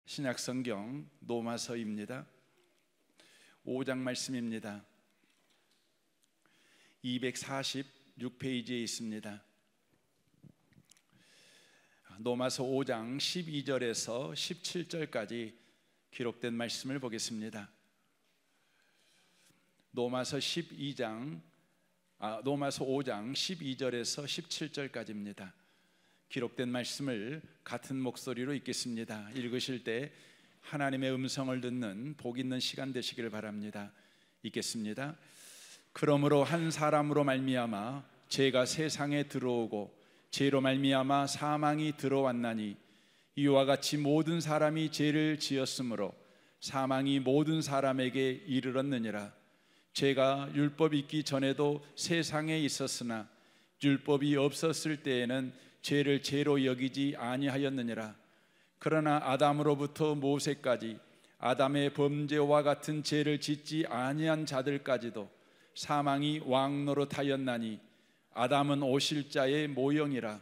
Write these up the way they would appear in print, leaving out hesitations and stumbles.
신약성경 로마서입니다. 5장 말씀입니다. 246페이지에 있습니다. 로마서 5장 12절에서 17절까지 기록된 말씀을 보겠습니다. 로마서 5장 12절에서 17절까지입니다. 기록된 말씀을 같은 목소리로 읽겠습니다. 읽으실 때 하나님의 음성을 듣는 복 있는 시간 되시기를 바랍니다. 읽겠습니다. 그러므로 한 사람으로 말미암아 죄가 세상에 들어오고 죄로 말미암아 사망이 들어왔나니 이와 같이 모든 사람이 죄를 지었으므로 사망이 모든 사람에게 이르렀느니라. 죄가 율법이 있기 전에도 세상에 있었으나 율법이 없었을 때에는 죄를 죄로 여기지 아니하였느니라. 그러나 아담으로부터 모세까지 아담의 범죄와 같은 죄를 짓지 아니한 자들까지도 사망이 왕노릇하였나니 아담은 오실자의 모형이라.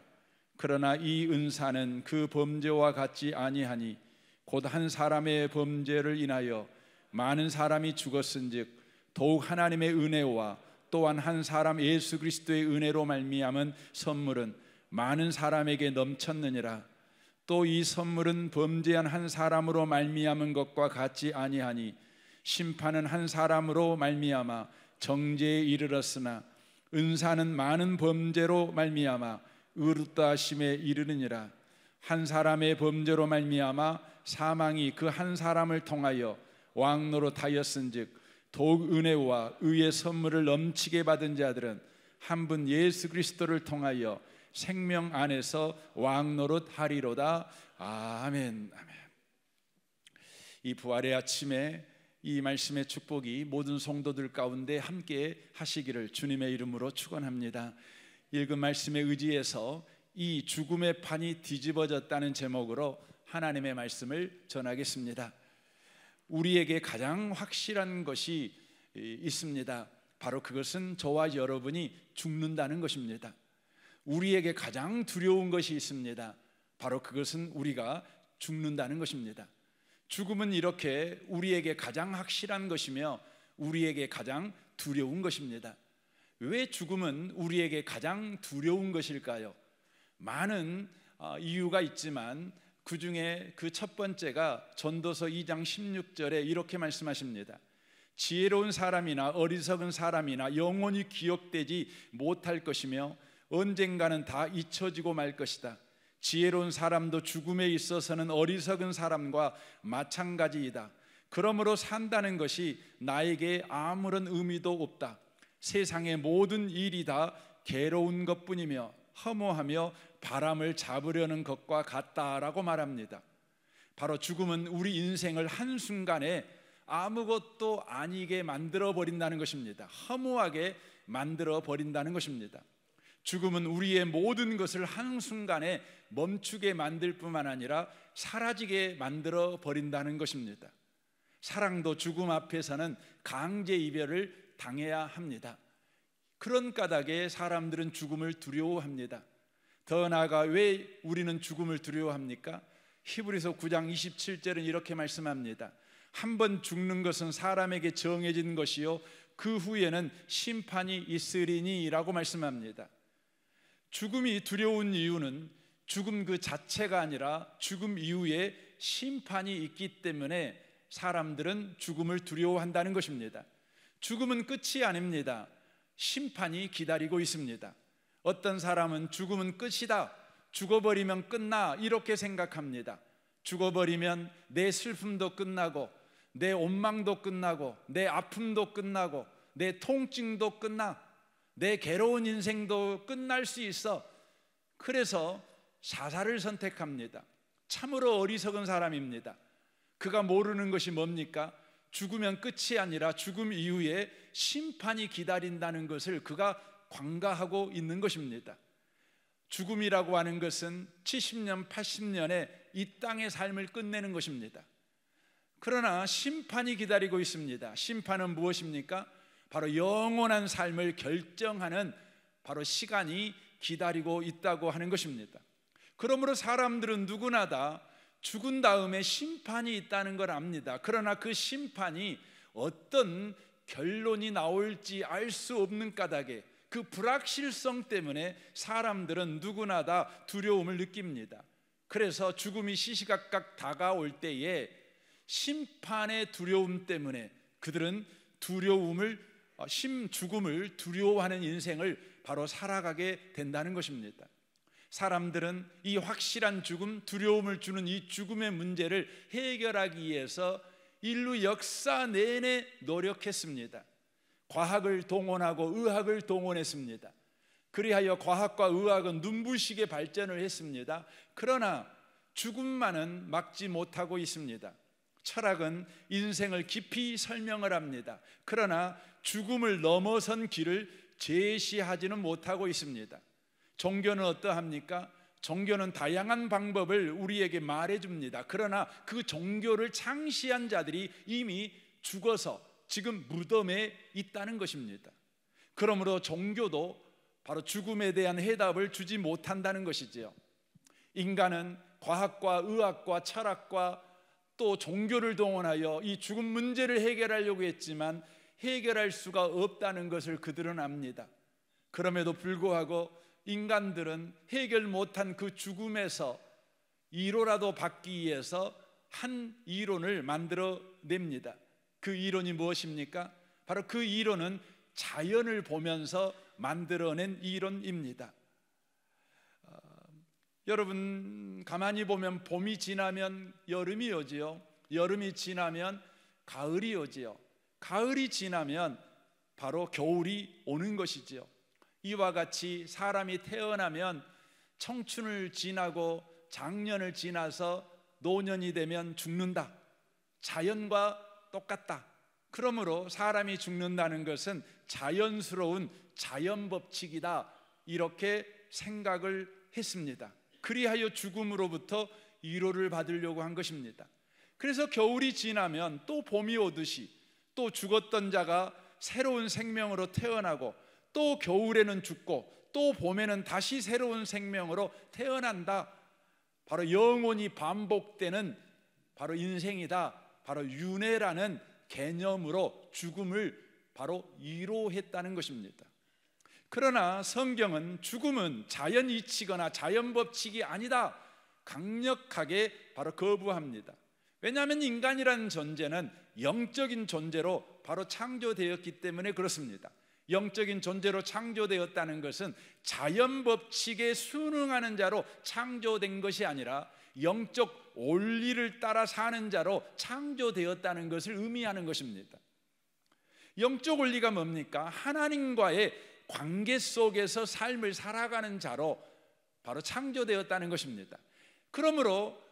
그러나 이 은사는 그 범죄와 같지 아니하니 곧 한 사람의 범죄를 인하여 많은 사람이 죽었은즉 더욱 하나님의 은혜와 또한 한 사람 예수 그리스도의 은혜로 말미암은 선물은 많은 사람에게 넘쳤느니라. 또 이 선물은 범죄한 한 사람으로 말미암은 것과 같지 아니하니 심판은 한 사람으로 말미암아 정죄에 이르렀으나 은사는 많은 범죄로 말미암아 의롭다 하심에 이르느니라. 한 사람의 범죄로 말미암아 사망이 그 한 사람을 통하여 왕노릇하였은즉 더욱 은혜와 의의 선물을 넘치게 받은 자들은 한 분 예수 그리스도를 통하여 생명 안에서 왕노릇하리로다. 아멘. 아멘. 이 부활의 아침에 이 말씀의 축복이 모든 성도들 가운데 함께 하시기를 주님의 이름으로 축원합니다. 읽은 말씀에 의지해서 이 죽음의 판이 뒤집어졌다는 제목으로 하나님의 말씀을 전하겠습니다. 우리에게 가장 확실한 것이 있습니다. 바로 그것은 저와 여러분이 죽는다는 것입니다. 우리에게 가장 두려운 것이 있습니다. 바로 그것은 우리가 죽는다는 것입니다. 죽음은 이렇게 우리에게 가장 확실한 것이며 우리에게 가장 두려운 것입니다. 왜 죽음은 우리에게 가장 두려운 것일까요? 많은 이유가 있지만 그 중에 그 첫 번째가 전도서 2장 16절에 이렇게 말씀하십니다. 지혜로운 사람이나 어리석은 사람이나 영원히 기억되지 못할 것이며 언젠가는 다 잊혀지고 말 것이다. 지혜로운 사람도 죽음에 있어서는 어리석은 사람과 마찬가지이다. 그러므로 산다는 것이 나에게 아무런 의미도 없다. 세상의 모든 일이 다 괴로운 것뿐이며 허무하며 바람을 잡으려는 것과 같다라고 말합니다. 바로 죽음은 우리 인생을 한순간에 아무것도 아니게 만들어 버린다는 것입니다. 허무하게 만들어 버린다는 것입니다. 죽음은 우리의 모든 것을 한순간에 멈추게 만들 뿐만 아니라 사라지게 만들어 버린다는 것입니다. 사랑도 죽음 앞에서는 강제 이별을 당해야 합니다. 그런 까닭에 사람들은 죽음을 두려워합니다. 더 나아가 왜 우리는 죽음을 두려워합니까? 히브리서 9장 27절은 이렇게 말씀합니다. 한 번 죽는 것은 사람에게 정해진 것이요 그 후에는 심판이 있으리니 라고 말씀합니다. 죽음이 두려운 이유는 죽음 그 자체가 아니라 죽음 이후에 심판이 있기 때문에 사람들은 죽음을 두려워한다는 것입니다. 죽음은 끝이 아닙니다. 심판이 기다리고 있습니다. 어떤 사람은 죽음은 끝이다, 죽어버리면 끝나 이렇게 생각합니다. 죽어버리면 내 슬픔도 끝나고 내 원망도 끝나고 내 아픔도 끝나고 내 통증도 끝나, 내 괴로운 인생도 끝날 수 있어. 그래서 자살을 선택합니다. 참으로 어리석은 사람입니다. 그가 모르는 것이 뭡니까? 죽으면 끝이 아니라 죽음 이후에 심판이 기다린다는 것을 그가 관가하고 있는 것입니다. 죽음이라고 하는 것은 70년, 80년의 이 땅의 삶을 끝내는 것입니다. 그러나 심판이 기다리고 있습니다. 심판은 무엇입니까? 바로 영원한 삶을 결정하는 바로 시간이 기다리고 있다고 하는 것입니다. 그러므로 사람들은 누구나 다 죽은 다음에 심판이 있다는 걸 압니다. 그러나 그 심판이 어떤 결론이 나올지 알 수 없는 까닭에 그 불확실성 때문에 사람들은 누구나 다 두려움을 느낍니다. 그래서 죽음이 시시각각 다가올 때에 심판의 두려움 때문에 그들은 죽음을 두려워하는 인생을 바로 살아가게 된다는 것입니다. 사람들은 이 확실한 죽음, 두려움을 주는 이 죽음의 문제를 해결하기 위해서 인류 역사 내내 노력했습니다. 과학을 동원하고 의학을 동원했습니다. 그리하여 과학과 의학은 눈부시게 발전을 했습니다. 그러나 죽음만은 막지 못하고 있습니다. 철학은 인생을 깊이 설명을 합니다. 그러나 죽음을 넘어선 길을 제시하지는 못하고 있습니다. 종교는 어떠합니까? 종교는 다양한 방법을 우리에게 말해줍니다. 그러나 그 종교를 창시한 자들이 이미 죽어서 지금 무덤에 있다는 것입니다. 그러므로 종교도 바로 죽음에 대한 해답을 주지 못한다는 것이지요. 인간은 과학과 의학과 철학과 또 종교를 동원하여 이 죽음 문제를 해결하려고 했지만 해결할 수가 없다는 것을 그들은 압니다. 그럼에도 불구하고 인간들은 해결 못한 그 죽음에서 이로라도 받기 위해서 한 이론을 만들어냅니다. 그 이론이 무엇입니까? 바로 그 이론은 자연을 보면서 만들어낸 이론입니다. 여러분 가만히 보면 봄이 지나면 여름이 오지요. 여름이 지나면 가을이 오지요. 가을이 지나면 바로 겨울이 오는 것이지요. 이와 같이 사람이 태어나면 청춘을 지나고 장년을 지나서 노년이 되면 죽는다. 자연과 똑같다. 그러므로 사람이 죽는다는 것은 자연스러운 자연법칙이다. 이렇게 생각을 했습니다. 그리하여 죽음으로부터 위로를 받으려고 한 것입니다. 그래서 겨울이 지나면 또 봄이 오듯이 또 죽었던 자가 새로운 생명으로 태어나고 또 겨울에는 죽고 또 봄에는 다시 새로운 생명으로 태어난다. 바로 영원히 반복되는 바로 인생이다. 바로 윤회라는 개념으로 죽음을 바로 이로했다는 것입니다. 그러나 성경은 죽음은 자연 이치거나 자연 법칙이 아니다. 강력하게 바로 거부합니다. 왜냐하면 인간이라는 존재는 영적인 존재로 바로 창조되었기 때문에 그렇습니다. 영적인 존재로 창조되었다는 것은 자연 법칙에 순응하는 자로 창조된 것이 아니라 영적 원리를 따라 사는 자로 창조되었다는 것을 의미하는 것입니다. 영적 원리가 뭡니까? 하나님과의 관계 속에서 삶을 살아가는 자로 바로 창조되었다는 것입니다. 그러므로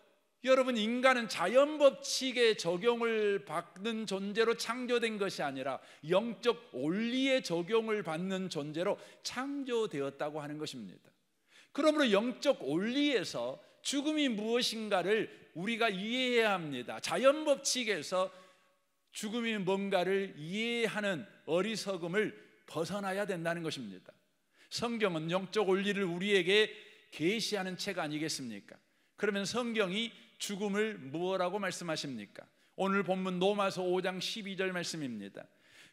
여러분, 인간은 자연 법칙의 적용을 받는 존재로 창조된 것이 아니라 영적 원리의 적용을 받는 존재로 창조되었다고 하는 것입니다. 그러므로 영적 원리에서 죽음이 무엇인가를 우리가 이해해야 합니다. 자연 법칙에서 죽음이 뭔가를 이해하는 어리석음을 벗어나야 된다는 것입니다. 성경은 영적 원리를 우리에게 계시하는 책 아니겠습니까? 그러면 성경이 죽음을 무엇라고 말씀하십니까? 오늘 본문 로마서 5장 12절 말씀입니다.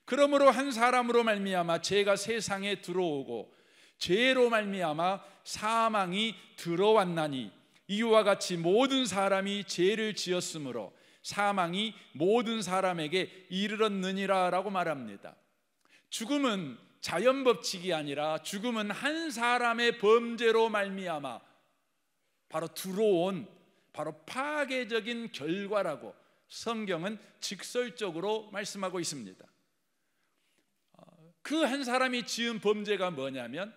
그러므로 한 사람으로 말미암아 죄가 세상에 들어오고 죄로 말미암아 사망이 들어왔나니 이와 같이 모든 사람이 죄를 지었으므로 사망이 모든 사람에게 이르렀느니라 라고 말합니다. 죽음은 자연 법칙이 아니라 죽음은 한 사람의 범죄로 말미암아 바로 들어온 바로 파괴적인 결과라고 성경은 직설적으로 말씀하고 있습니다. 그 한 사람이 지은 범죄가 뭐냐면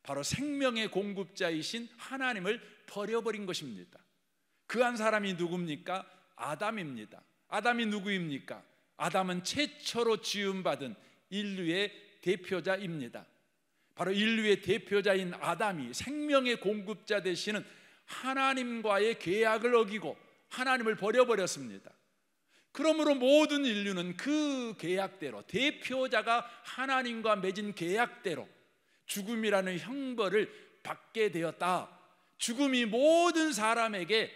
바로 생명의 공급자이신 하나님을 버려버린 것입니다. 그 한 사람이 누굽니까? 아담입니다. 아담이 누구입니까? 아담은 최초로 지음받은 인류의 대표자입니다. 바로 인류의 대표자인 아담이 생명의 공급자 되시는 하나님과의 계약을 어기고 하나님을 버려버렸습니다. 그러므로 모든 인류는 그 계약대로, 대표자가 하나님과 맺은 계약대로 죽음이라는 형벌을 받게 되었다. 죽음이 모든 사람에게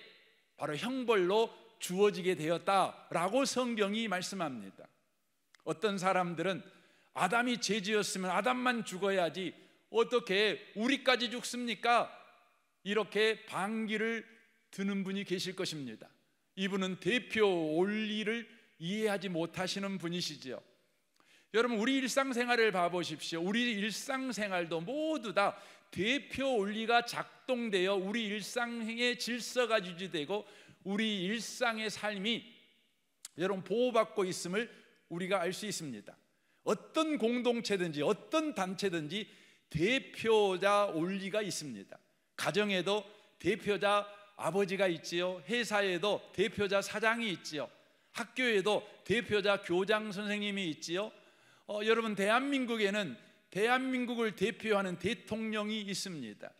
바로 형벌로 주어지게 되었다라고 성경이 말씀합니다. 어떤 사람들은 아담이 죄지었으면 아담만 죽어야지 어떻게 우리까지 죽습니까? 이렇게 반기를 드는 분이 계실 것입니다. 이분은 대표 원리를 이해하지 못하시는 분이시죠. 여러분, 우리 일상생활을 봐보십시오. 우리 일상생활도 모두 다 대표 원리가 작동되어 우리 일상의 질서가 유지되고 우리 일상의 삶이 여러분 보호받고 있음을 우리가 알 수 있습니다. 어떤 공동체든지 어떤 단체든지 대표자 원리가 있습니다. 가정에도 대표자 아버지가 있지요. 회사에도 대표자 사장이 있지요. 학교에도 대표자 교장 선생님이 있지요. 여러분, 대한민국에는 대한민국을 대표하는 대통령이 있습니다.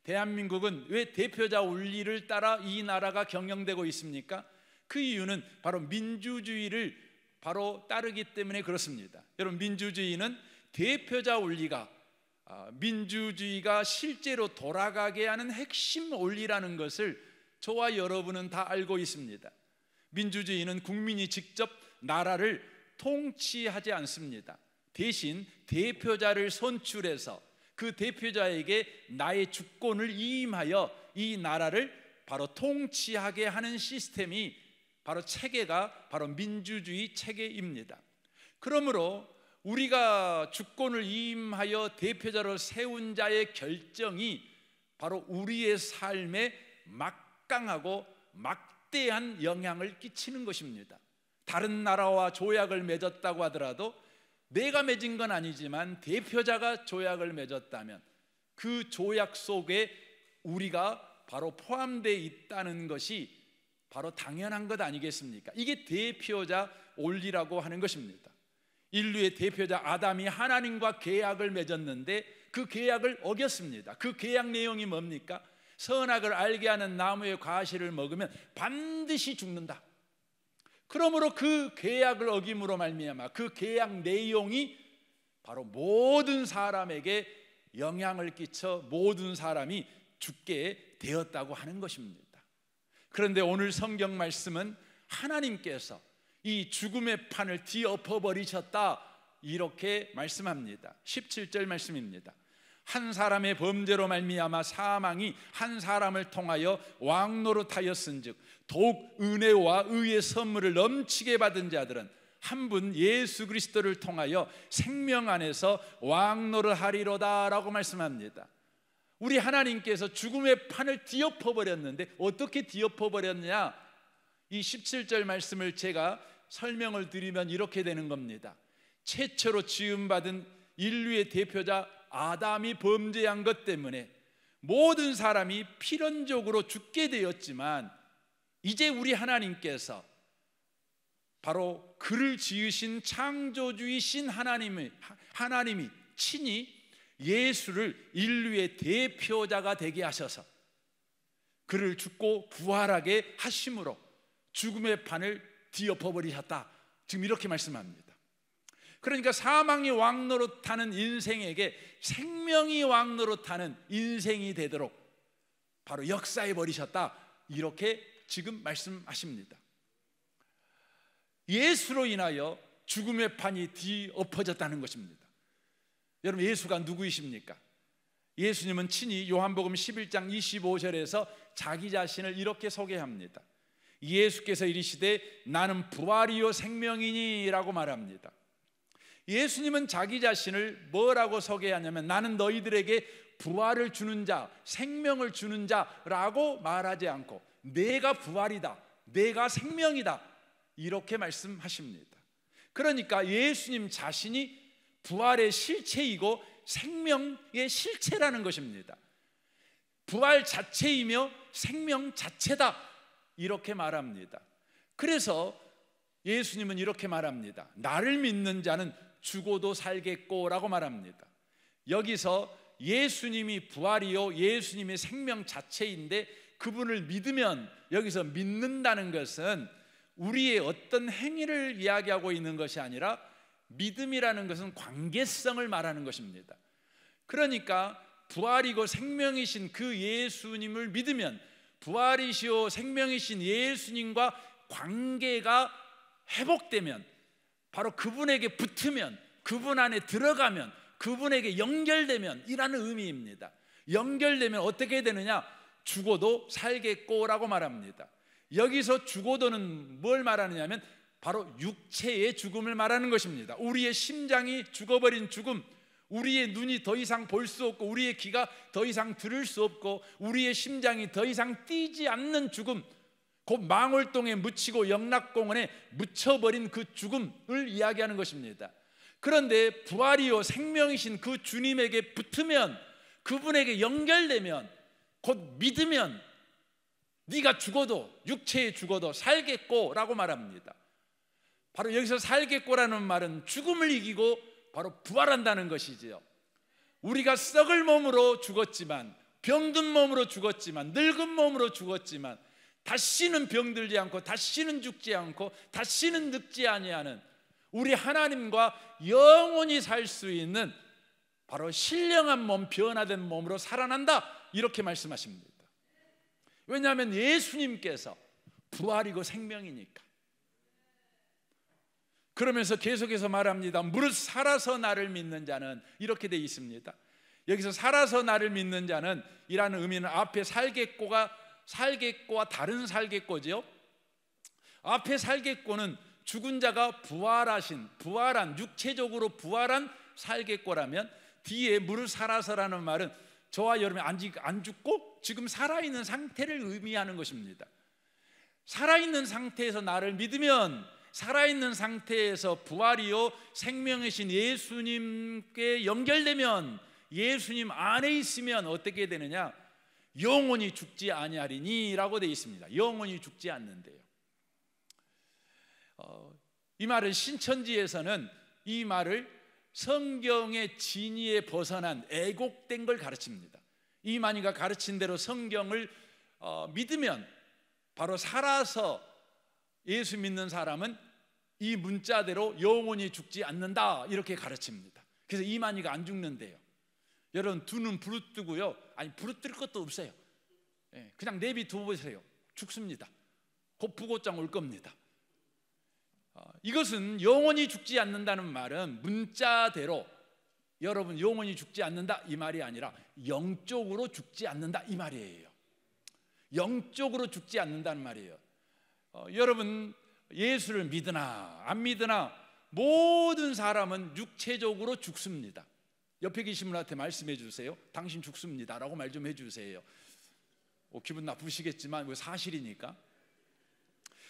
대한민국은 왜 대표자 원리를 따라 이 나라가 경영되고 있습니까? 그 이유는 바로 민주주의를 바로 따르기 때문에 그렇습니다. 여러분, 민주주의는 대표자 원리가 민주주의가 실제로 돌아가게 하는 핵심 원리라는 것을 저와 여러분은 다 알고 있습니다. 민주주의는 국민이 직접 나라를 통치하지 않습니다. 대신 대표자를 선출해서 그 대표자에게 나의 주권을 위임하여 이 나라를 바로 통치하게 하는 시스템이 바로 체계가 바로 민주주의 체계입니다. 그러므로 우리가 주권을 위임하여 대표자로 세운 자의 결정이 바로 우리의 삶에 막강하고 막대한 영향을 끼치는 것입니다. 다른 나라와 조약을 맺었다고 하더라도 내가 맺은 건 아니지만 대표자가 조약을 맺었다면 그 조약 속에 우리가 바로 포함되어 있다는 것이 바로 당연한 것 아니겠습니까? 이게 대표자 원리라고 하는 것입니다. 인류의 대표자 아담이 하나님과 계약을 맺었는데 그 계약을 어겼습니다. 그 계약 내용이 뭡니까? 선악을 알게 하는 나무의 과실을 먹으면 반드시 죽는다. 그러므로 그 계약을 어김으로 말미암아 그 계약 내용이 바로 모든 사람에게 영향을 끼쳐 모든 사람이 죽게 되었다고 하는 것입니다. 그런데 오늘 성경 말씀은 하나님께서 이 죽음의 판을 뒤엎어버리셨다 이렇게 말씀합니다. 17절 말씀입니다. 한 사람의 범죄로 말미암아 사망이 한 사람을 통하여 왕노릇하였은즉 더욱 은혜와 의의 선물을 넘치게 받은 자들은 한 분 예수 그리스도를 통하여 생명 안에서 왕노릇하리로다 라고 말씀합니다. 우리 하나님께서 죽음의 판을 뒤엎어버렸는데 어떻게 뒤엎어버렸냐? 이 17절 말씀을 제가 설명을 드리면 이렇게 되는 겁니다. 최초로 지음받은 인류의 대표자 아담이 범죄한 것 때문에 모든 사람이 필연적으로 죽게 되었지만 이제 우리 하나님께서 바로 그를 지으신 창조주이신 하나님이 친히 예수를 인류의 대표자가 되게 하셔서 그를 죽고 부활하게 하심으로 죽음의 판을 뒤엎어버리셨다. 지금 이렇게 말씀합니다. 그러니까 사망이 왕노릇하는 인생에게 생명이 왕노릇하는 인생이 되도록 바로 역사해 버리셨다. 이렇게 지금 말씀하십니다. 예수로 인하여 죽음의 판이 뒤엎어졌다는 것입니다. 여러분, 예수가 누구이십니까? 예수님은 친히 요한복음 11장 25절에서 자기 자신을 이렇게 소개합니다. 예수께서 이르시되 나는 부활이요 생명이니 라고 말합니다. 예수님은 자기 자신을 뭐라고 소개하냐면 나는 너희들에게 부활을 주는 자, 생명을 주는 자라고 말하지 않고 내가 부활이다, 내가 생명이다 이렇게 말씀하십니다. 그러니까 예수님 자신이 부활의 실체이고 생명의 실체라는 것입니다. 부활 자체이며 생명 자체다 이렇게 말합니다. 그래서 예수님은 이렇게 말합니다. 나를 믿는 자는 죽어도 살겠고 라고 말합니다. 여기서 예수님이 부활이요 예수님의 생명 자체인데 그분을 믿으면 여기서 믿는다는 것은 우리의 어떤 행위를 이야기하고 있는 것이 아니라 믿음이라는 것은 관계성을 말하는 것입니다. 그러니까 부활이고 생명이신 그 예수님을 믿으면 부활이시오 생명이신 예수님과 관계가 회복되면, 바로 그분에게 붙으면, 그분 안에 들어가면, 그분에게 연결되면 이라는 의미입니다. 연결되면 어떻게 되느냐? 죽어도 살겠고라고 말합니다. 여기서 죽어도는 뭘 말하느냐면 바로 육체의 죽음을 말하는 것입니다. 우리의 심장이 죽어버린 죽음, 우리의 눈이 더 이상 볼 수 없고, 우리의 귀가 더 이상 들을 수 없고, 우리의 심장이 더 이상 뛰지 않는 죽음, 곧 망월동에 묻히고 영락공원에 묻혀버린 그 죽음을 이야기하는 것입니다. 그런데 부활이요 생명이신 그 주님에게 붙으면, 그분에게 연결되면, 곧 믿으면 네가 죽어도, 육체에 죽어도 살겠고 라고 말합니다. 바로 여기서 살겠고라는 말은 죽음을 이기고 바로 부활한다는 것이지요. 우리가 썩을 몸으로 죽었지만, 병든 몸으로 죽었지만, 늙은 몸으로 죽었지만 다시는 병들지 않고, 다시는 죽지 않고, 다시는 늙지 아니하는 우리 하나님과 영원히 살 수 있는 바로 신령한 몸, 변화된 몸으로 살아난다, 이렇게 말씀하십니다. 왜냐하면 예수님께서 부활이고 생명이니까. 그러면서 계속해서 말합니다. 무릇 살아서 나를 믿는 자는, 이렇게 되어 있습니다. 여기서 살아서 나를 믿는 자는 이라는 의미는 앞에 살겠고가 다른 살겠고죠. 앞에 살겠고는 죽은 자가 부활한 육체적으로 부활한 살겠고라면, 뒤에 무릇 살아서라는 말은 저와 여러분이 안 죽고 지금 살아있는 상태를 의미하는 것입니다. 살아있는 상태에서 나를 믿으면, 살아있는 상태에서 부활이요 생명이신 예수님께 연결되면, 예수님 안에 있으면 어떻게 되느냐? 영원히 죽지 아니하리니 라고 되어 있습니다. 영원히 죽지 않는데요. 이 말은 신천지에서는 이 말을 성경의 진리에 벗어난 애곡된 걸 가르칩니다. 이만희가 가르친 대로 성경을 믿으면, 바로 살아서 예수 믿는 사람은 이 문자대로 영원히 죽지 않는다, 이렇게 가르칩니다. 그래서 이만희가 안 죽는데요. 여러분 두 눈 부릅뜨고요, 아니 부릅뜨릴 것도 없어요. 그냥 내비두어 보세요. 죽습니다. 곧 부고장 올 겁니다. 이것은 영원히 죽지 않는다는 말은 문자대로 여러분 영원히 죽지 않는다 이 말이 아니라 영적으로 죽지 않는다 이 말이에요. 영적으로 죽지 않는다는 말이에요. 여러분 예수를 믿으나 안 믿으나 모든 사람은 육체적으로 죽습니다. 옆에 계신 분한테 말씀해 주세요. 당신 죽습니다 라고 말 좀 해주세요. 기분 나쁘시겠지만 사실이니까.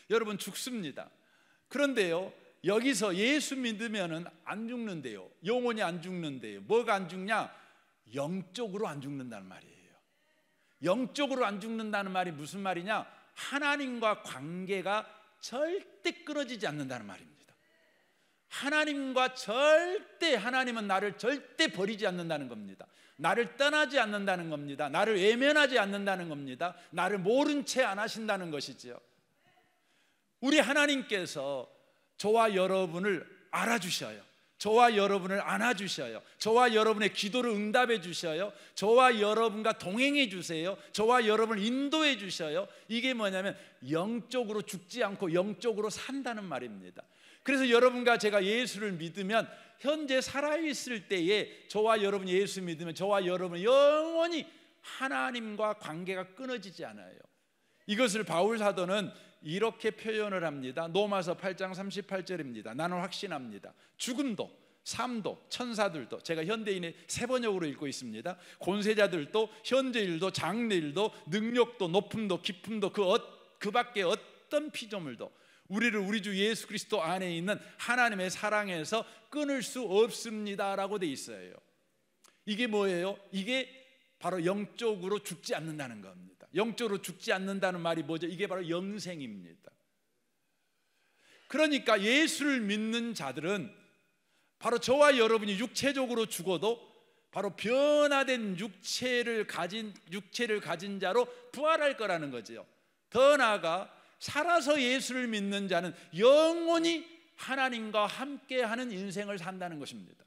여러분 죽습니다. 그런데요, 여기서 예수 믿으면 안 죽는데요. 영원히 안 죽는데요. 뭐가 안 죽냐? 영적으로 안 죽는다는 말이에요. 영적으로 안 죽는다는 말이 무슨 말이냐? 하나님과 관계가 절대 끊어지지 않는다는 말입니다. 하나님과 하나님은 나를 절대 버리지 않는다는 겁니다. 나를 떠나지 않는다는 겁니다. 나를 외면하지 않는다는 겁니다. 나를 모른 채 안 하신다는 것이죠. 우리 하나님께서 저와 여러분을 알아주셔요. 저와 여러분을 안아주셔요. 저와 여러분의 기도를 응답해 주셔요. 저와 여러분과 동행해 주세요. 저와 여러분을 인도해 주셔요. 이게 뭐냐면 영적으로 죽지 않고 영적으로 산다는 말입니다. 그래서 여러분과 제가 예수를 믿으면 현재 살아있을 때에 저와 여러분이 예수 믿으면 저와 여러분은 영원히 하나님과 관계가 끊어지지 않아요. 이것을 바울 사도는 이렇게 표현을 합니다. 로마서 8장 38절입니다. 나는 확신합니다. 죽음도 삶도 천사들도, 제가 현대인의 세번역으로 읽고 있습니다. 권세자들도 현재일도 장래일도 능력도 높음도 깊음도 그 밖에 어떤 피조물도 우리를 우리 주 예수 그리스도 안에 있는 하나님의 사랑에서 끊을 수 없습니다라고 돼 있어요. 이게 뭐예요? 이게 바로 영적으로 죽지 않는다는 겁니다. 영적으로 죽지 않는다는 말이 뭐죠? 이게 바로 영생입니다. 그러니까 예수를 믿는 자들은 바로 저와 여러분이 육체적으로 죽어도 바로 변화된 육체를 가진 자로 부활할 거라는 거죠. 더 나아가 살아서 예수를 믿는 자는 영원히 하나님과 함께하는 인생을 산다는 것입니다.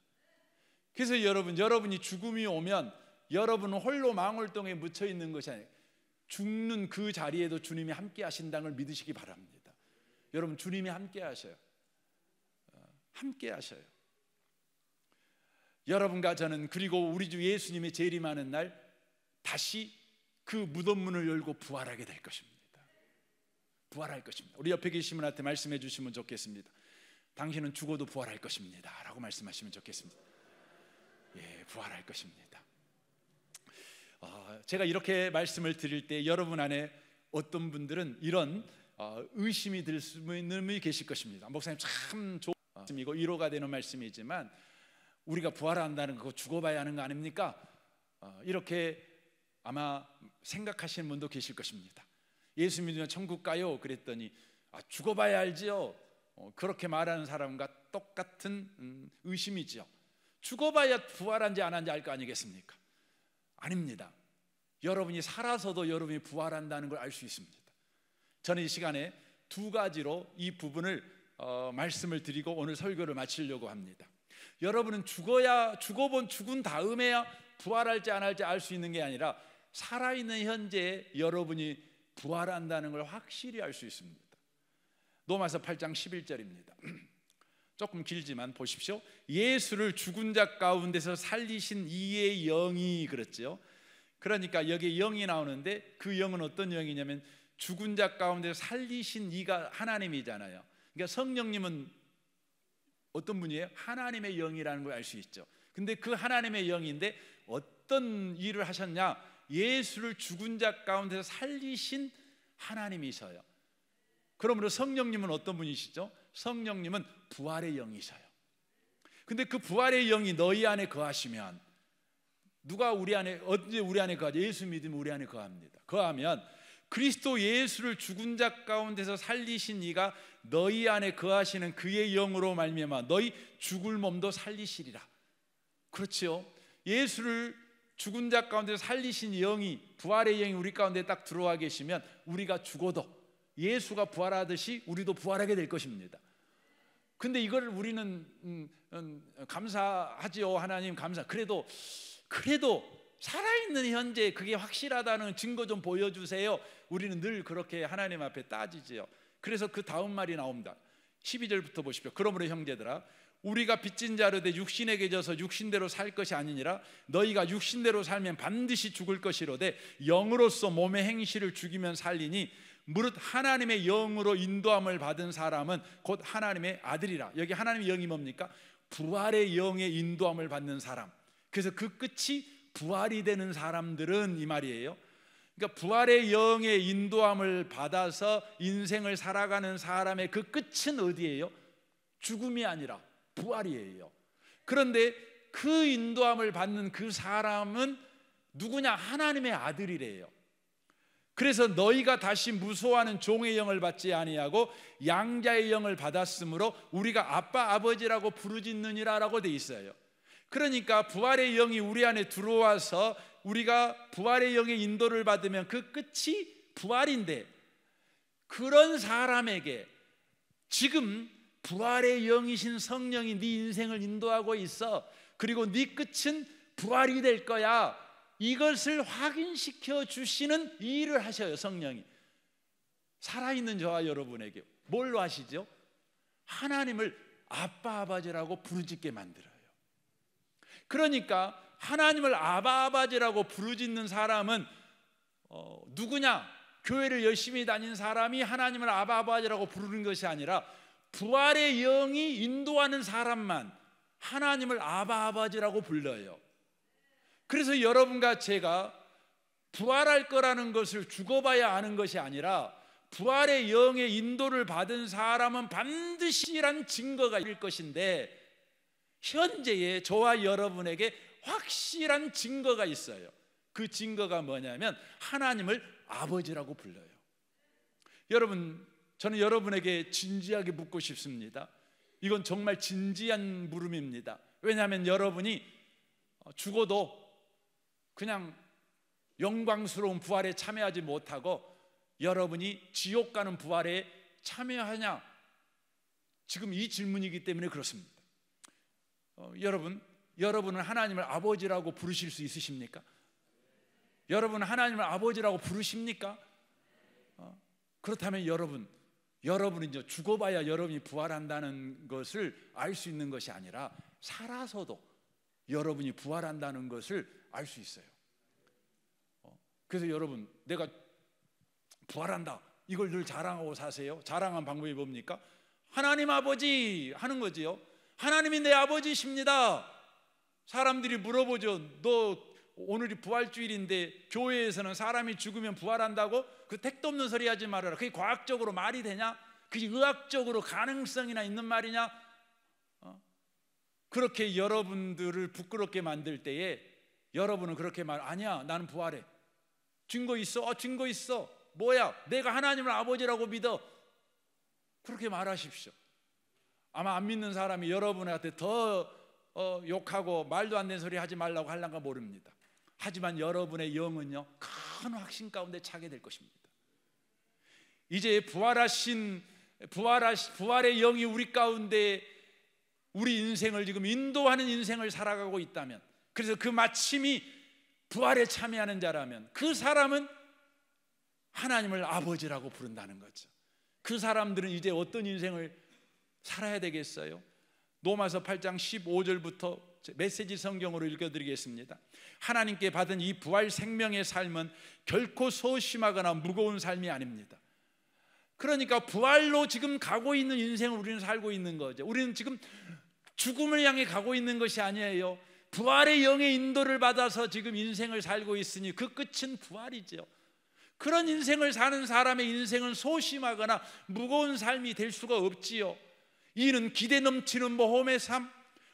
그래서 여러분이 죽음이 오면 여러분은 홀로 망월동에 묻혀 있는 것이 아니에요. 죽는 그 자리에도 주님이 함께 하신다는 걸 믿으시기 바랍니다. 여러분, 주님이 함께 하셔요. 함께 하셔요. 여러분과 저는, 그리고 우리 주 예수님이 재림하는 날 다시 그 무덤 문을 열고 부활하게 될 것입니다. 부활할 것입니다. 우리 옆에 계신 분한테 말씀해 주시면 좋겠습니다. 당신은 죽어도 부활할 것입니다 라고 말씀하시면 좋겠습니다. 예, 부활할 것입니다. 제가 이렇게 말씀을 드릴 때 여러분 안에 어떤 분들은 이런 의심이 들 수 있는 분이 계실 것입니다. 목사님 참 좋은 말씀이고 위로가 되는 말씀이지만 우리가 부활한다는 거 죽어봐야 하는 거 아닙니까? 이렇게 아마 생각하시는 분도 계실 것입니다. 예수 믿으면 천국 가요? 그랬더니 죽어봐야 알지요. 그렇게 말하는 사람과 똑같은 의심이지요. 죽어봐야 부활한지 안 한지 알 거 아니겠습니까? 아닙니다. 여러분이 살아서도 여러분이 부활한다는 걸 알 수 있습니다. 저는 이 시간에 두 가지로 이 부분을 말씀을 드리고 오늘 설교를 마치려고 합니다. 여러분은 죽은 다음에야 부활할지 안 할지 알 수 있는 게 아니라 살아있는 현재에 여러분이 부활한다는 걸 확실히 알 수 있습니다. 로마서 8장 11절입니다. 조금 길지만 보십시오. 예수를 죽은 자 가운데서 살리신 이의 영이, 그랬죠. 그러니까 여기에 영이 나오는데 그 영은 어떤 영이냐면 죽은 자 가운데서 살리신 이가 하나님이잖아요. 그러니까 성령님은 어떤 분이에요? 하나님의 영이라는 걸 알 수 있죠. 근데 그 하나님의 영인데 어떤 일을 하셨냐? 예수를 죽은 자 가운데서 살리신 하나님이셔요. 그러므로 성령님은 어떤 분이시죠? 성령님은 부활의 영이셔요. 근데 그 부활의 영이 너희 안에 거하시면, 누가 우리 안에, 언제 우리 안에 거하죠? 예수 믿으면 우리 안에 거합니다. 거하면 그리스도 예수를 죽은 자 가운데서 살리신 이가 너희 안에 거하시는 그의 영으로 말미암아 너희 죽을 몸도 살리시리라. 그렇지요. 예수를 죽은 자 가운데서 살리신 영이, 부활의 영이 우리 가운데 딱 들어와 계시면 우리가 죽어도 예수가 부활하듯이 우리도 부활하게 될 것입니다. 근데 이걸 우리는 감사하지요. 하나님 감사. 그래도 살아있는 현재 그게 확실하다는 증거 좀 보여주세요. 우리는 늘 그렇게 하나님 앞에 따지지요. 그래서 그 다음 말이 나옵니다. 12절부터 보십시오. 그러므로 형제들아, 우리가 빚진 자로 돼 육신에게 져서 육신대로 살 것이 아니니라. 너희가 육신대로 살면 반드시 죽을 것이로되 영으로서 몸의 행실을 죽이면 살리니 무릇 하나님의 영으로 인도함을 받은 사람은 곧 하나님의 아들이라. 여기 하나님의 영이 뭡니까? 부활의 영의 인도함을 받는 사람. 그래서 그 끝이 부활이 되는 사람들은 이 말이에요. 그러니까 부활의 영의 인도함을 받아서 인생을 살아가는 사람의 그 끝은 어디예요? 죽음이 아니라 부활이에요. 그런데 그 인도함을 받는 그 사람은 누구냐? 하나님의 아들이래요. 그래서 너희가 다시 무소하는 종의 영을 받지 아니하고 양자의 영을 받았으므로 우리가 아빠 아버지라고 부르짖느니라라고 돼 있어요. 그러니까 부활의 영이 우리 안에 들어와서 우리가 부활의 영의 인도를 받으면 그 끝이 부활인데, 그런 사람에게 지금 부활의 영이신 성령이 네 인생을 인도하고 있어. 그리고 네 끝은 부활이 될 거야. 이것을 확인시켜 주시는 일을 하셔요. 성령이 살아있는 저와 여러분에게 뭘로 하시죠? 하나님을 아빠 아버지라고 부르짖게 만들어요. 그러니까 하나님을 아바 아버지라고 부르짖는 사람은 누구냐? 교회를 열심히 다닌 사람이 하나님을 아바 아버지라고 부르는 것이 아니라 부활의 영이 인도하는 사람만 하나님을 아바 아버지라고 불러요. 그래서 여러분과 제가 부활할 거라는 것을 죽어봐야 아는 것이 아니라 부활의 영의 인도를 받은 사람은 반드시 이란 증거가 있을 것인데, 현재의 저와 여러분에게 확실한 증거가 있어요. 그 증거가 뭐냐면 하나님을 아버지라고 불러요. 여러분, 저는 여러분에게 진지하게 묻고 싶습니다. 이건 정말 진지한 물음입니다. 왜냐하면 여러분이 죽어도 그냥 영광스러운 부활에 참여하지 못하고 여러분이 지옥 가는 부활에 참여하냐? 지금 이 질문이기 때문에 그렇습니다. 여러분은 하나님을 아버지라고 부르실 수 있으십니까? 여러분 하나님을 아버지라고 부르십니까? 그렇다면 여러분이 이제 죽어봐야 여러분이 부활한다는 것을 알 수 있는 것이 아니라 살아서도 여러분이 부활한다는 것을 알 수 있어요. 그래서 여러분, 내가 부활한다 이걸 늘 자랑하고 사세요. 자랑한 방법이 뭡니까? 하나님 아버지 하는 거지요. 하나님이 내 아버지십니다. 사람들이 물어보죠. 너 오늘이 부활주일인데 교회에서는 사람이 죽으면 부활한다고? 그 택도 없는 소리 하지 말아라. 그게 과학적으로 말이 되냐? 그게 의학적으로 가능성이나 있는 말이냐? 그렇게 여러분들을 부끄럽게 만들 때에 여러분은 그렇게 아니야, 나는 부활해. 증거 있어? 증거 있어. 뭐야? 내가 하나님을 아버지라고 믿어. 그렇게 말하십시오. 아마 안 믿는 사람이 여러분한테 더 욕하고 말도 안 되는 소리 하지 말라고 할란가 모릅니다. 하지만 여러분의 영은요, 큰 확신 가운데 차게 될 것입니다. 이제 부활의 영이 우리 가운데 우리 인생을 지금 인도하는 인생을 살아가고 있다면, 그래서 그 마침이 부활에 참여하는 자라면 그 사람은 하나님을 아버지라고 부른다는 거죠. 그 사람들은 이제 어떤 인생을 살아야 되겠어요? 로마서 8장 15절부터 메시지 성경으로 읽어드리겠습니다. 하나님께 받은 이 부활 생명의 삶은 결코 소심하거나 무거운 삶이 아닙니다. 그러니까 부활로 지금 가고 있는 인생을 우리는 살고 있는 거죠. 우리는 지금 죽음을 향해 가고 있는 것이 아니에요. 부활의 영의 인도를 받아서 지금 인생을 살고 있으니 그 끝은 부활이죠. 그런 인생을 사는 사람의 인생은 소심하거나 무거운 삶이 될 수가 없지요. 이는 기대 넘치는 모험의 삶,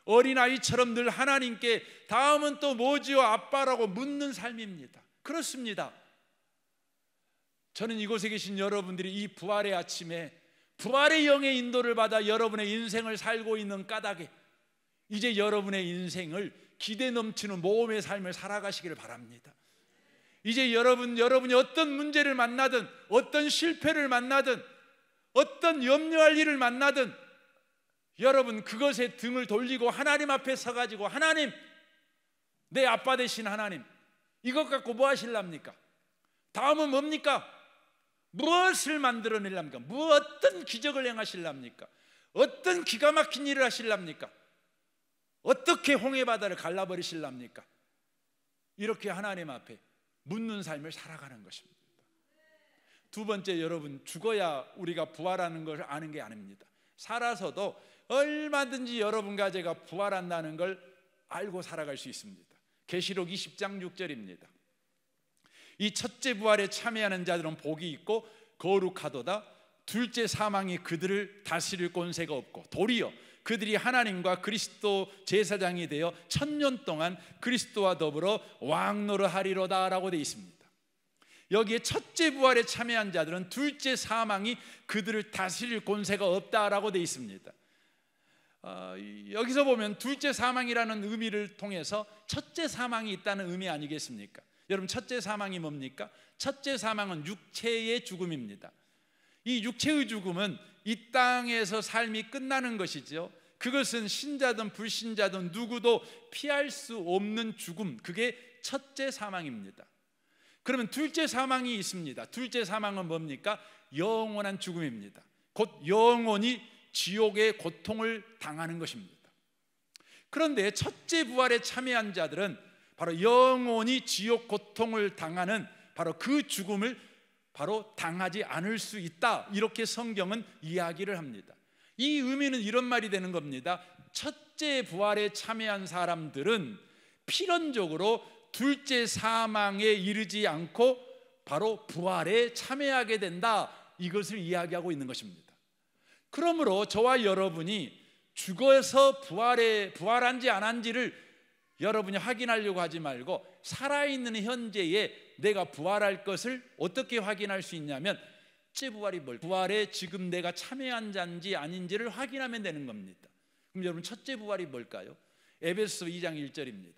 어린아이처럼 늘 하나님께 다음은 또 뭐지요 아빠라고 묻는 삶입니다. 그렇습니다. 저는 이곳에 계신 여러분들이 이 부활의 아침에 부활의 영의 인도를 받아 여러분의 인생을 살고 있는 까닭에 이제 여러분의 인생을 기대 넘치는 모험의 삶을 살아가시기를 바랍니다. 이제 여러분이 어떤 문제를 만나든 어떤 실패를 만나든 어떤 염려할 일을 만나든 여러분 그것에 등을 돌리고 하나님 앞에 서가지고 하나님, 내 아빠 되신 하나님, 이것 갖고 뭐 하실랍니까? 다음은 뭡니까? 무엇을 만들어낼랍니까? 어떤 기적을 행하실랍니까? 어떤 기가 막힌 일을 하실랍니까? 어떻게 홍해바다를 갈라버리실랍니까? 이렇게 하나님 앞에 묻는 삶을 살아가는 것입니다. 두 번째, 여러분, 죽어야 우리가 부활하는 것을 아는 게 아닙니다. 살아서도 얼마든지 여러분과 제가 부활한다는 걸 알고 살아갈 수 있습니다. 계시록 20장 6절입니다. 이 첫째 부활에 참여하는 자들은 복이 있고 거룩하도다. 둘째 사망이 그들을 다스릴 권세가 없고 도리어 그들이 하나님과 그리스도 제사장이 되어 1000년 동안 그리스도와 더불어 왕노릇하리로다 라고 되어 있습니다. 여기에 첫째 부활에 참여한 자들은 둘째 사망이 그들을 다스릴 권세가 없다라고 되어 있습니다. 여기서 보면 둘째 사망이라는 의미를 통해서 첫째 사망이 있다는 의미 아니겠습니까? 여러분, 첫째 사망이 뭡니까? 첫째 사망은 육체의 죽음입니다. 이 육체의 죽음은 이 땅에서 삶이 끝나는 것이죠. 그것은 신자든 불신자든 누구도 피할 수 없는 죽음, 그게 첫째 사망입니다. 그러면 둘째 사망이 있습니다. 둘째 사망은 뭡니까? 영원한 죽음입니다. 곧 영원히 지옥의 고통을 당하는 것입니다. 그런데 첫째 부활에 참여한 자들은 바로 영원히 지옥 고통을 당하는 바로 그 죽음을 바로 당하지 않을 수 있다, 이렇게 성경은 이야기를 합니다. 이 의미는 이런 말이 되는 겁니다. 첫째 부활에 참여한 사람들은 필연적으로 둘째 사망에 이르지 않고 바로 부활에 참여하게 된다, 이것을 이야기하고 있는 것입니다. 그러므로 저와 여러분이 죽어서 부활한지 안 한지를 여러분이 확인하려고 하지 말고 살아있는 현재에 내가 부활할 것을 어떻게 확인할 수 있냐면 첫째 부활이 부활에 지금 내가 참여한 자인지 아닌지를 확인하면 되는 겁니다. 그럼 여러분, 첫째 부활이 뭘까요? 에베소 2장 1절입니다.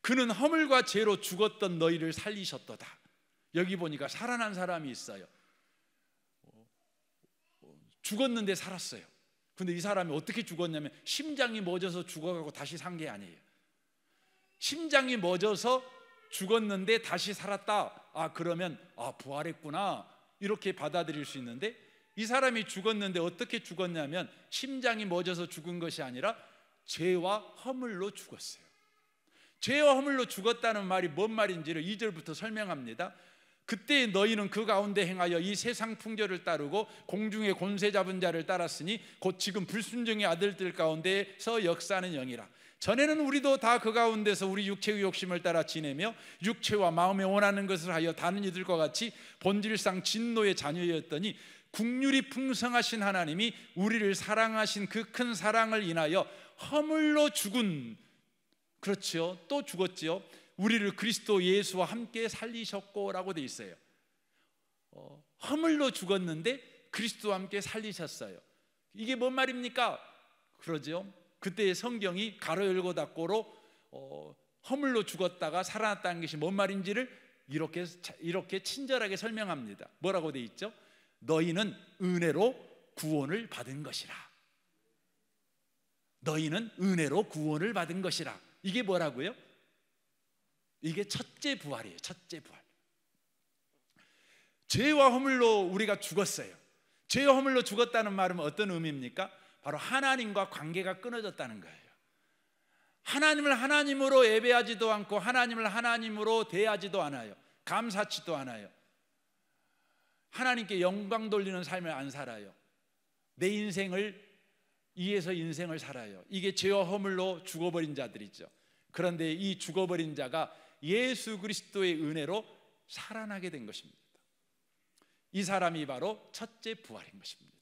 그는 허물과 죄로 죽었던 너희를 살리셨도다. 여기 보니까 살아난 사람이 있어요. 죽었는데 살았어요. 근데 이 사람이 어떻게 죽었냐면 심장이 멎어서 죽어가고 다시 산 게 아니에요. 심장이 멎어서 죽었는데 다시 살았다. 그러면 부활했구나, 이렇게 받아들일 수 있는데, 이 사람이 죽었는데 어떻게 죽었냐면 심장이 멎어서 죽은 것이 아니라 죄와 허물로 죽었어요. 죄와 허물로 죽었다는 말이 뭔 말인지를 2절부터 설명합니다. 그때 너희는 그 가운데 행하여 이 세상 풍조를 따르고 공중의 권세 잡은 자를 따랐으니 곧 지금 불순종의 아들들 가운데서 역사하는 영이라. 전에는 우리도 다 그 가운데서 우리 육체의 욕심을 따라 지내며 육체와 마음에 원하는 것을 하여 다른 이들과 같이 본질상 진노의 자녀였더니 국률이 풍성하신 하나님이 우리를 사랑하신 그 큰 사랑을 인하여 허물로 죽은, 그렇죠, 또 죽었지요, 우리를 그리스도 예수와 함께 살리셨고 라고 되어 있어요. 허물로 죽었는데 그리스도와 함께 살리셨어요. 이게 뭔 말입니까? 그러죠. 그때의 성경이 가로 열고 닫고로 허물로 죽었다가 살아났다는 것이 뭔 말인지를 이렇게 친절하게 설명합니다. 뭐라고 되어 있죠? 너희는 은혜로 구원을 받은 것이라. 너희는 은혜로 구원을 받은 것이라. 이게 뭐라고요? 이게 첫째 부활이에요. 첫째 부활. 죄와 허물로 우리가 죽었어요. 죄와 허물로 죽었다는 말은 어떤 의미입니까? 바로 하나님과 관계가 끊어졌다는 거예요. 하나님을 하나님으로 예배하지도 않고 하나님을 하나님으로 대하지도 않아요. 감사치도 않아요. 하나님께 영광 돌리는 삶을 안 살아요. 내 인생을 이해서 인생을 살아요. 이게 죄와 허물로 죽어버린 자들이죠. 그런데 이 죽어버린 자가 예수 그리스도의 은혜로 살아나게 된 것입니다. 이 사람이 바로 첫째 부활인 것입니다.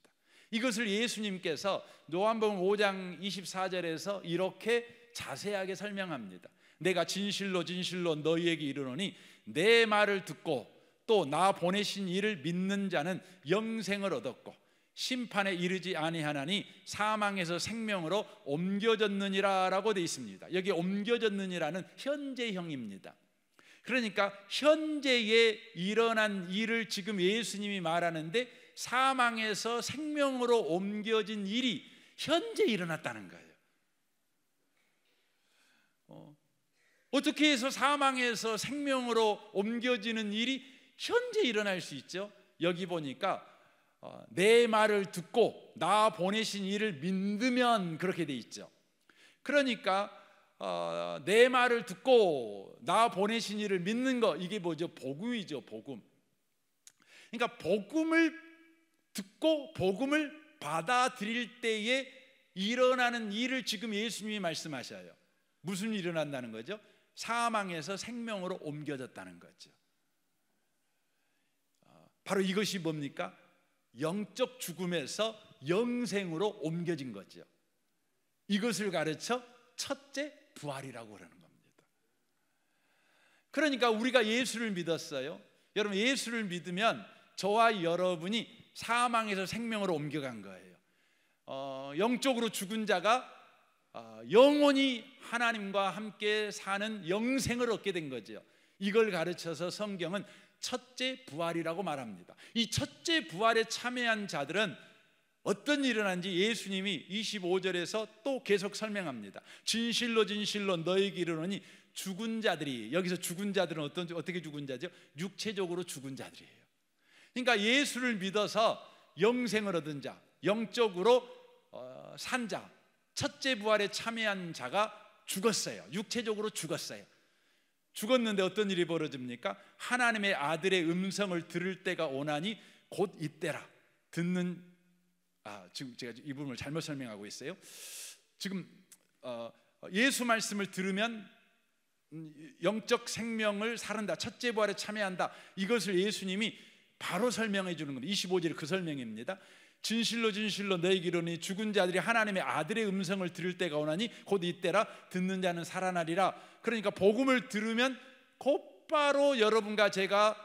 이것을 예수님께서 요한복음 5장 24절에서 이렇게 자세하게 설명합니다. 내가 진실로 진실로 너희에게 이르노니 내 말을 듣고 또 나 보내신 이를 믿는 자는 영생을 얻었고 심판에 이르지 아니하나니 사망에서 생명으로 옮겨졌느니라 라고 되어 있습니다. 여기 옮겨졌느니라는 현재형입니다. 그러니까 현재에 일어난 일을 지금 예수님이 말하는데 사망에서 생명으로 옮겨진 일이 현재 일어났다는 거예요. 어떻게 해서 사망에서 생명으로 옮겨지는 일이 현재 일어날 수 있죠? 여기 보니까 내 말을 듣고 나 보내신 이를 믿으면 그렇게 돼 있죠. 그러니까 내 말을 듣고 나 보내신 이를 믿는 거, 이게 뭐죠? 복음이죠. 복음. 그러니까 복음을 듣고 복음을 받아들일 때에 일어나는 일을 지금 예수님이 말씀하셔요. 무슨 일이 일어난다는 거죠? 사망에서 생명으로 옮겨졌다는 거죠. 바로 이것이 뭡니까? 영적 죽음에서 영생으로 옮겨진 거죠. 이것을 가르쳐 첫째 부활이라고 그러는 겁니다. 그러니까 우리가 예수를 믿었어요. 여러분, 예수를 믿으면 저와 여러분이 사망에서 생명으로 옮겨간 거예요. 영적으로 죽은 자가 영원히 하나님과 함께 사는 영생을 얻게 된 거죠. 이걸 가르쳐서 성경은 첫째 부활이라고 말합니다. 이 첫째 부활에 참여한 자들은 어떤 일이 일어난지 예수님이 25절에서 또 계속 설명합니다. 진실로 진실로 너희에게 이르노니 죽은 자들이, 여기서 죽은 자들은 어떻게 죽은 자죠? 육체적으로 죽은 자들이에요. 그러니까 예수를 믿어서 영생을 얻은 자, 영적으로 산 자, 첫째 부활에 참여한 자가 죽었어요. 육체적으로 죽었어요. 죽었는데 어떤 일이 벌어집니까? 하나님의 아들의 음성을 들을 때가 오나니 곧 이때라. 듣는, 지금 제가 이 부분을 잘못 설명하고 있어요. 지금 예수 말씀을 들으면 영적 생명을 사른다, 첫째 부활에 참여한다, 이것을 예수님이 바로 설명해 주는 겁니다. 25절이 그 설명입니다. 진실로 진실로 너희에게 이르노니 죽은 자들이 하나님의 아들의 음성을 들을 때가 오나니 곧 이때라. 듣는 자는 살아나리라. 그러니까 복음을 들으면 곧바로 여러분과 제가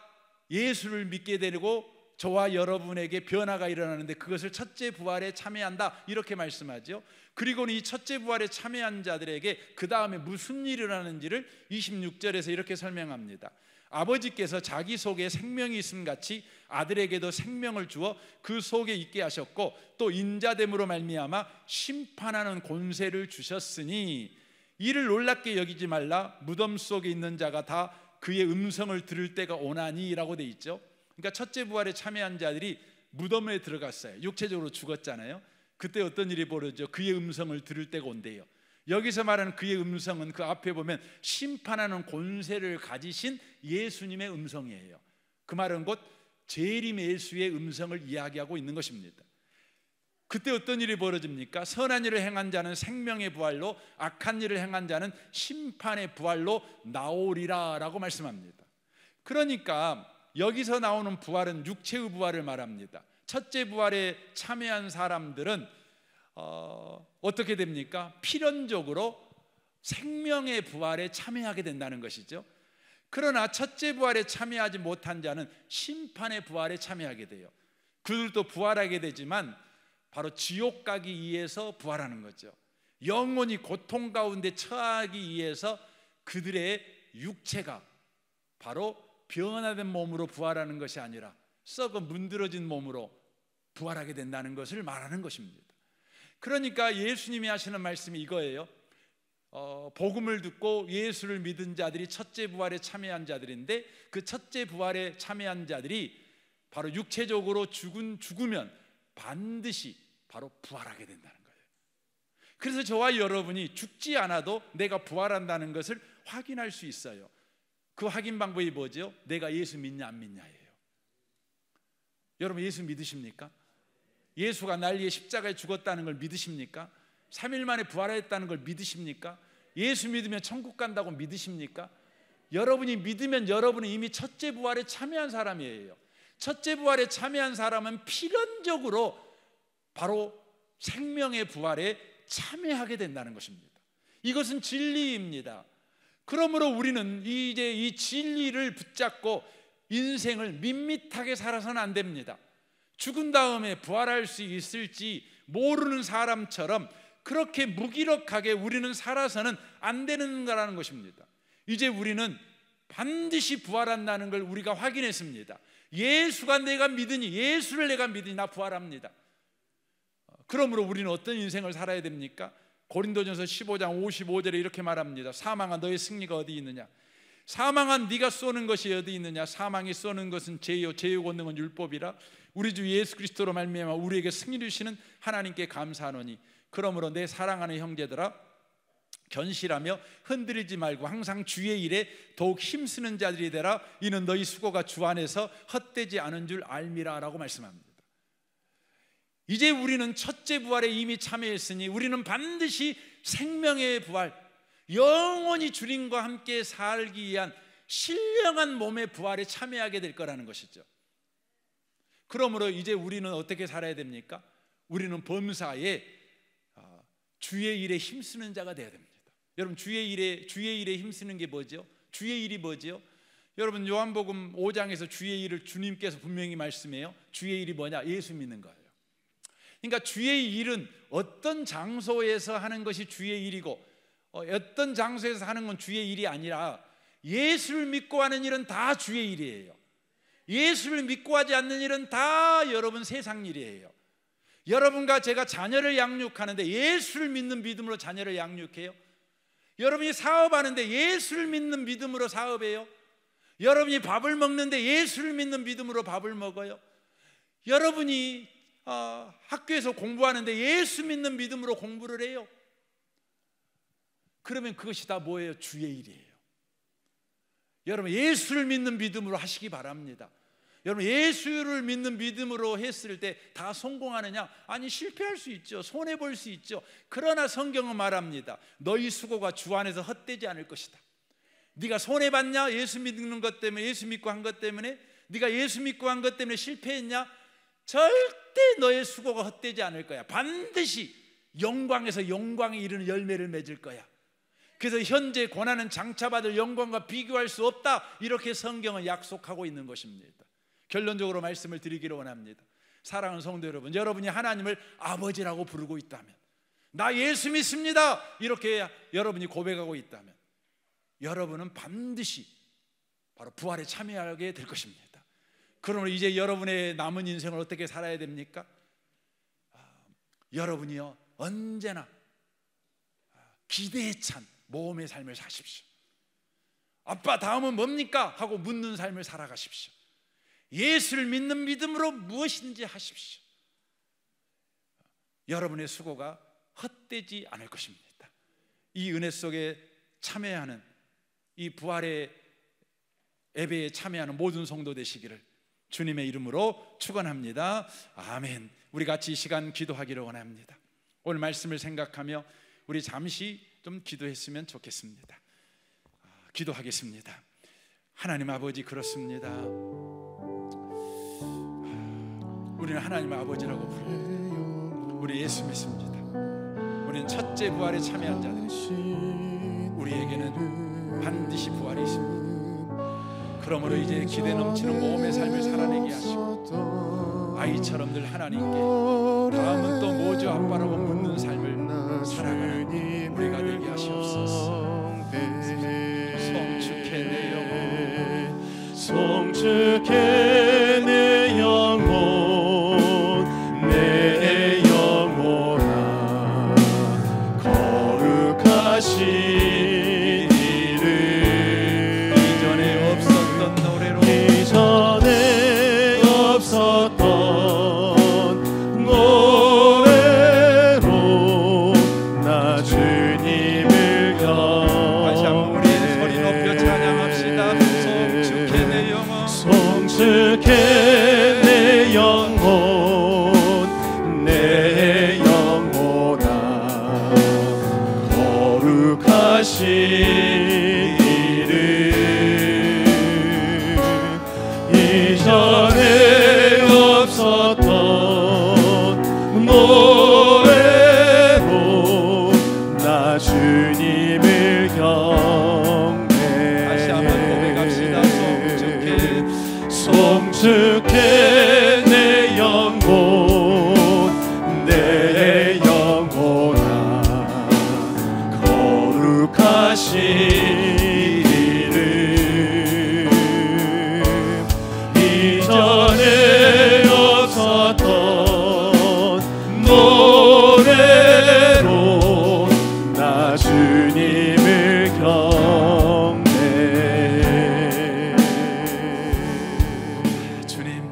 예수를 믿게 되고 저와 여러분에게 변화가 일어나는데 그것을 첫째 부활에 참여한다, 이렇게 말씀하죠. 그리고는 이 첫째 부활에 참여한 자들에게 그 다음에 무슨 일이 일어나는지를 26절에서 이렇게 설명합니다. 아버지께서 자기 속에 생명이 있음 같이 아들에게도 생명을 주어 그 속에 있게 하셨고 또 인자됨으로 말미암아 심판하는 권세를 주셨으니 이를 놀랍게 여기지 말라. 무덤 속에 있는 자가 다 그의 음성을 들을 때가 오나니라고 돼 있죠. 그러니까 첫째 부활에 참여한 자들이 무덤에 들어갔어요. 육체적으로 죽었잖아요. 그때 어떤 일이 벌어져? 그의 음성을 들을 때가 온대요. 여기서 말하는 그의 음성은 그 앞에 보면 심판하는 권세를 가지신 예수님의 음성이에요. 그 말은 곧 재림 예수의 음성을 이야기하고 있는 것입니다. 그때 어떤 일이 벌어집니까? 선한 일을 행한 자는 생명의 부활로, 악한 일을 행한 자는 심판의 부활로 나오리라 라고 말씀합니다. 그러니까 여기서 나오는 부활은 육체의 부활을 말합니다. 첫째 부활에 참여한 사람들은 어떻게 됩니까? 필연적으로 생명의 부활에 참여하게 된다는 것이죠. 그러나 첫째 부활에 참여하지 못한 자는 심판의 부활에 참여하게 돼요. 그들도 부활하게 되지만 바로 지옥 가기 위해서 부활하는 거죠. 영원히 고통 가운데 처하기 위해서 그들의 육체가 바로 변화된 몸으로 부활하는 것이 아니라 썩어 문드러진 몸으로 부활하게 된다는 것을 말하는 것입니다. 그러니까 예수님이 하시는 말씀이 이거예요. 복음을 듣고 예수를 믿은 자들이 첫째 부활에 참여한 자들인데, 그 첫째 부활에 참여한 자들이 바로 육체적으로 죽으면 반드시 바로 부활하게 된다는 거예요. 그래서 저와 여러분이 죽지 않아도 내가 부활한다는 것을 확인할 수 있어요. 그 확인 방법이 뭐죠? 내가 예수 믿냐 안 믿냐예요. 여러분 예수 믿으십니까? 예수가 날 위해 십자가에 죽었다는 걸 믿으십니까? 3일 만에 부활했다는 걸 믿으십니까? 예수 믿으면 천국 간다고 믿으십니까? 여러분이 믿으면 여러분은 이미 첫째 부활에 참여한 사람이에요. 첫째 부활에 참여한 사람은 필연적으로 바로 생명의 부활에 참여하게 된다는 것입니다. 이것은 진리입니다. 그러므로 우리는 이제 이 진리를 붙잡고 인생을 밋밋하게 살아서는 안 됩니다. 죽은 다음에 부활할 수 있을지 모르는 사람처럼 그렇게 무기력하게 우리는 살아서는 안 되는 거라는 것입니다. 이제 우리는 반드시 부활한다는 걸 우리가 확인했습니다. 예수가 내가 믿으니, 예수를 내가 믿으니 나 부활합니다. 그러므로 우리는 어떤 인생을 살아야 됩니까? 고린도전서 15장 55절에 이렇게 말합니다. 사망아 너의 승리가 어디 있느냐? 사망아 네가 쏘는 것이 어디 있느냐? 사망이 쏘는 것은 죄요, 죄의 권능은 율법이라. 우리 주 예수 그리스도로 말미암아 우리에게 승리를 주시는 하나님께 감사하노니. 그러므로 내 사랑하는 형제들아, 견실하며 흔들리지 말고 항상 주의 일에 더욱 힘쓰는 자들이 되라. 이는 너희 수고가 주 안에서 헛되지 않은 줄 알미라 라고 말씀합니다. 이제 우리는 첫째 부활에 이미 참여했으니 우리는 반드시 생명의 부활, 영원히 주님과 함께 살기 위한 신령한 몸의 부활에 참여하게 될 거라는 것이죠. 그러므로 이제 우리는 어떻게 살아야 됩니까? 우리는 범사에 주의 일에 힘쓰는 자가 되어야 됩니다. 여러분 주의 일에 힘쓰는 게 뭐죠? 주의 일이 뭐죠? 여러분 요한복음 5장에서 주의 일을 주님께서 분명히 말씀해요. 주의 일이 뭐냐? 예수 믿는 거예요. 그러니까 주의 일은 어떤 장소에서 하는 것이 주의 일이고 어떤 장소에서 하는 건 주의 일이 아니라 예수를 믿고 하는 일은 다 주의 일이에요. 예수를 믿고 하지 않는 일은 다 여러분 세상 일이에요. 여러분과 제가 자녀를 양육하는데 예수를 믿는 믿음으로 자녀를 양육해요. 여러분이 사업하는데 예수를 믿는 믿음으로 사업해요. 여러분이 밥을 먹는데 예수를 믿는 믿음으로 밥을 먹어요. 여러분이 학교에서 공부하는데 예수 믿는 믿음으로 공부를 해요. 그러면 그것이 다 뭐예요? 주의 일이에요. 여러분 예수를 믿는 믿음으로 하시기 바랍니다. 여러분 예수를 믿는 믿음으로 했을 때 다 성공하느냐? 아니 실패할 수 있죠. 손해볼 수 있죠. 그러나 성경은 말합니다. 너희 수고가 주 안에서 헛되지 않을 것이다. 네가 손해봤냐? 예수 믿는 것 때문에, 예수 믿고 한 것 때문에, 네가 예수 믿고 한 것 때문에 실패했냐? 절대 너의 수고가 헛되지 않을 거야. 반드시 영광에서 영광에 이르는 열매를 맺을 거야. 그래서 현재 고난은 장차받을 영광과 비교할 수 없다. 이렇게 성경은 약속하고 있는 것입니다. 결론적으로 말씀을 드리기를 원합니다. 사랑하는 성도 여러분, 여러분이 하나님을 아버지라고 부르고 있다면, 나 예수 믿습니다 이렇게 여러분이 고백하고 있다면, 여러분은 반드시 바로 부활에 참여하게 될 것입니다. 그러면 이제 여러분의 남은 인생을 어떻게 살아야 됩니까? 여러분이요 언제나 기대에 찬 모험의 삶을 사십시오. 아빠 다음은 뭡니까? 하고 묻는 삶을 살아가십시오. 예수를 믿는 믿음으로 무엇이든지 하십시오. 여러분의 수고가 헛되지 않을 것입니다. 이 은혜 속에 참여하는, 이 부활의 예배에 참여하는 모든 성도 되시기를 주님의 이름으로 축원합니다. 아멘. 우리 같이 이 시간 기도하기를 원합니다. 오늘 말씀을 생각하며 우리 잠시 좀 기도했으면 좋겠습니다. 기도하겠습니다. 하나님 아버지, 그렇습니다. 우리는 하나님 아버지라고 부릅니다. 우리 예수 믿습니다. 우리는 첫째 부활에 참여한 자들입니다. 우리에게는 반드시 부활이 있습니다. 그러므로 이제 기대 넘치는 모험의 삶을 살아내게 하시고 아이처럼 늘 하나님께 다음은 또 뭐죠 아빠라고 묻는 삶을 살아가는 우리가 되게 하시옵소서. 성축해 내 영혼, 성축해 내 영혼, 내 영혼아 거룩하신 이름. 이전에 없었던 노래로, 이전에 없었던 노래로 나 주님을 다시 한번 우리 소리 높여 찬양합시다. 성축해 내 영혼, 성축해 내 영혼, 내 영혼아 거룩하신 이름. 이전에 없었던 노래로 나 주님을 경배해. 다시 한번 고백합시다. 성축해 내 영혼, 내 영혼아 거룩하신 이름. 이전에 없었던 노래로 나 주님을 경배해. 주님,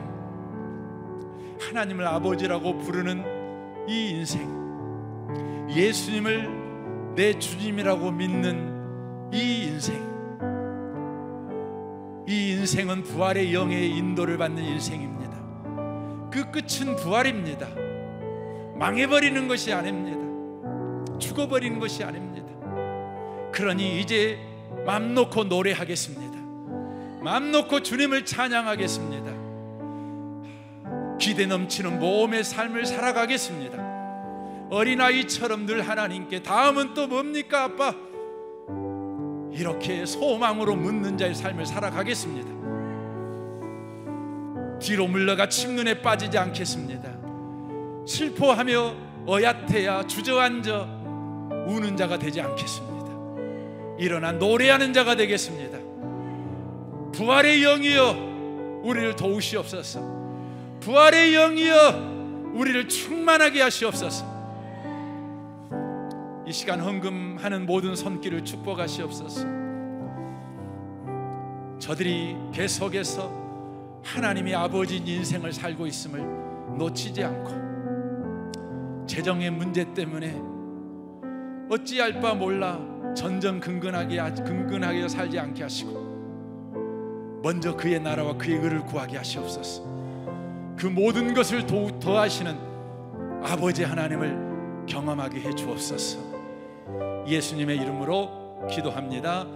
하나님을 아버지라고 부르는 이 인생, 예수님을 내 주님이라고 믿는 이 인생은 부활의 영의 인도를 받는 인생입니다. 그 끝은 부활입니다. 망해버리는 것이 아닙니다. 죽어버리는 것이 아닙니다. 그러니 이제 맘 놓고 노래하겠습니다. 맘 놓고 주님을 찬양하겠습니다. 기대 넘치는 모험의 삶을 살아가겠습니다. 어린아이처럼 늘 하나님께 다음은 또 뭡니까 아빠? 이렇게 소망으로 묻는 자의 삶을 살아가겠습니다. 뒤로 물러가 침눈에 빠지지 않겠습니다. 슬퍼하며 어야태야 주저앉아 우는 자가 되지 않겠습니다. 일어나 노래하는 자가 되겠습니다. 부활의 영이여 우리를 도우시옵소서. 부활의 영이여 우리를 충만하게 하시옵소서. 이 시간 헌금하는 모든 손길을 축복하시옵소서. 저들이 계속해서 하나님의 아버지인 인생을 살고 있음을 놓치지 않고 재정의 문제 때문에 어찌할 바 몰라 전전긍긍하게 살지 않게 하시고 먼저 그의 나라와 그의 의를 구하게 하시옵소서. 그 모든 것을 더하시는 아버지 하나님을 경험하게 해 주옵소서. 예수님의 이름으로 기도합니다.